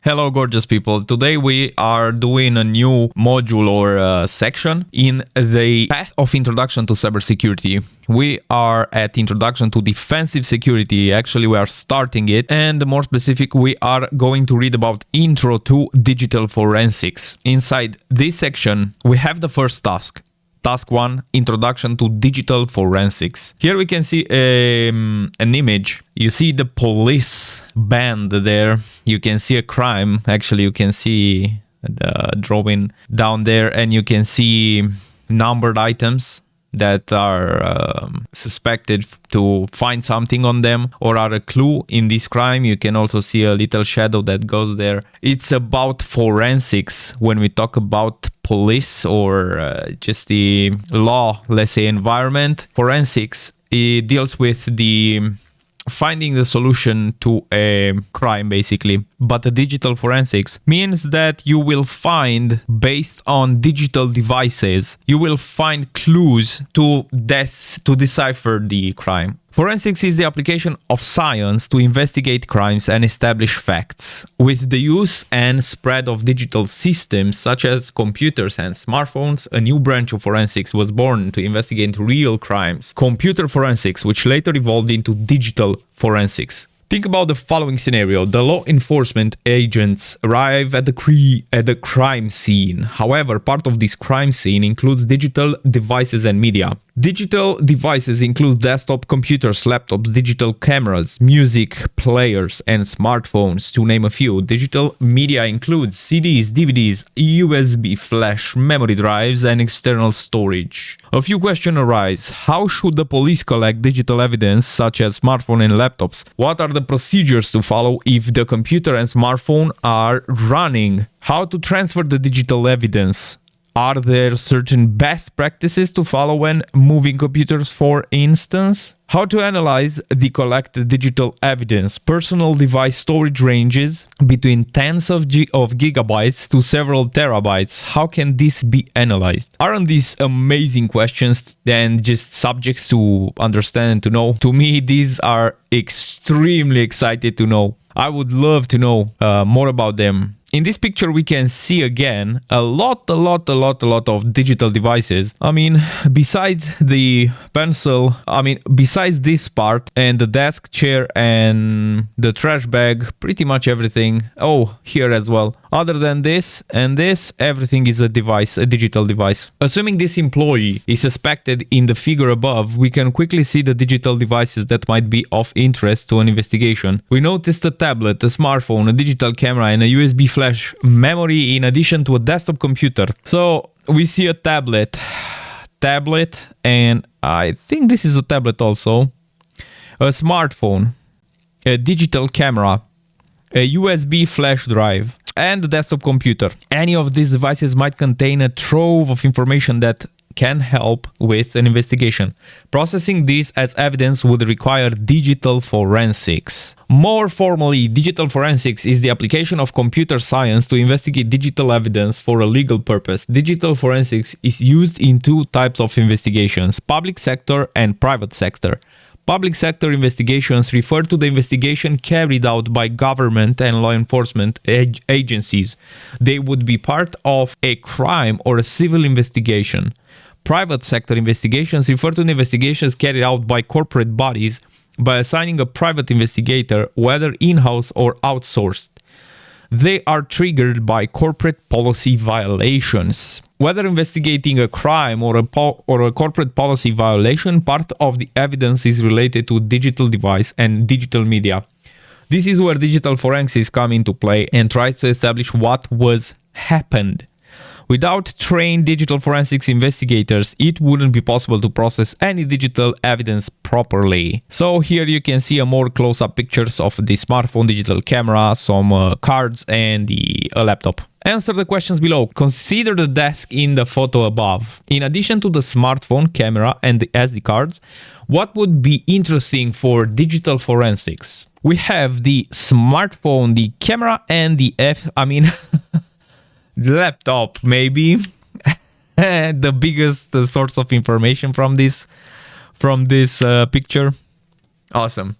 Hello, gorgeous people. Today we are doing a new module or section in the path of introduction to cybersecurity. We are at introduction to defensive security. Actually, we are starting it, and more specific, we are going to read about intro to digital forensics. Inside this section, we have the first task. Task 1, Introduction to Digital Forensics. Here we can see an image. You see the police band there. You can see a crime. Actually, you can see the drawing down there, and you can see numbered items that are suspected to find something on them or are a clue in this crime. You can also see a little shadow that goes there. It's about forensics when we talk about police or just the law, let's say, environment. Forensics, it deals with the finding the solution to a crime, basically. But the digital forensics means that you will find, based on digital devices, you will find clues to decipher the crime. Forensics is the application of science to investigate crimes and establish facts. With the use and spread of digital systems such as computers and smartphones, a new branch of forensics was born to investigate real crimes: computer forensics, which later evolved into digital forensics. Think about the following scenario. The law enforcement agents arrive at the crime scene. However, part of this crime scene includes digital devices and media. Digital devices include desktop computers, laptops, digital cameras, music players, and smartphones, to name a few. Digital media includes CDs, DVDs, USB flash, memory drives, and external storage. A few questions arise. How should the police collect digital evidence such as smartphone and laptops? What are the procedures to follow if the computer and smartphone are running? How to transfer the digital evidence? Are there certain best practices to follow when moving computers, for instance? How to analyze the collected digital evidence? Personal device storage ranges between tens of gigabytes to several terabytes. How can this be analyzed? Aren't these amazing questions and just subjects to understand and to know? To me, these are extremely excited to know. I would love to know more about them. In this picture, we can see again a lot of digital devices. I mean, besides the pencil, besides this part and the desk, chair, and the trash bag, pretty much everything. Oh, here as well. Other than this and this, everything is a device, a digital device. Assuming this employee is suspected in the figure above, we can quickly see the digital devices that might be of interest to an investigation. We noticed a tablet, a smartphone, a digital camera, and a USB flash memory in addition to a desktop computer. So we see a tablet, and I think this is a tablet also, a smartphone, a digital camera, a USB flash drive, and a desktop computer. Any of these devices might contain a trove of information that can help with an investigation. Processing this as evidence would require digital forensics. More formally, digital forensics is the application of computer science to investigate digital evidence for a legal purpose. Digital forensics is used in two types of investigations: public sector and private sector. Public sector investigations refer to the investigation carried out by government and law enforcement agencies. They would be part of a crime or a civil investigation. Private sector investigations refer to the investigations carried out by corporate bodies by assigning a private investigator, whether in-house or outsourced. They are triggered by corporate policy violations. Whether investigating a crime or a corporate policy violation, part of the evidence is related to digital device and digital media. This is where digital forensics come into play and tries to establish what was happened. Without trained digital forensics investigators, it wouldn't be possible to process any digital evidence properly. So here you can see a more close-up pictures of the smartphone, digital camera, some cards, and a laptop. Answer the questions below. Consider the desk in the photo above. In addition to the smartphone, camera, and the SD cards, what would be interesting for digital forensics? We have the smartphone, the camera, and the laptop, maybe. The biggest source of information from this picture. Awesome.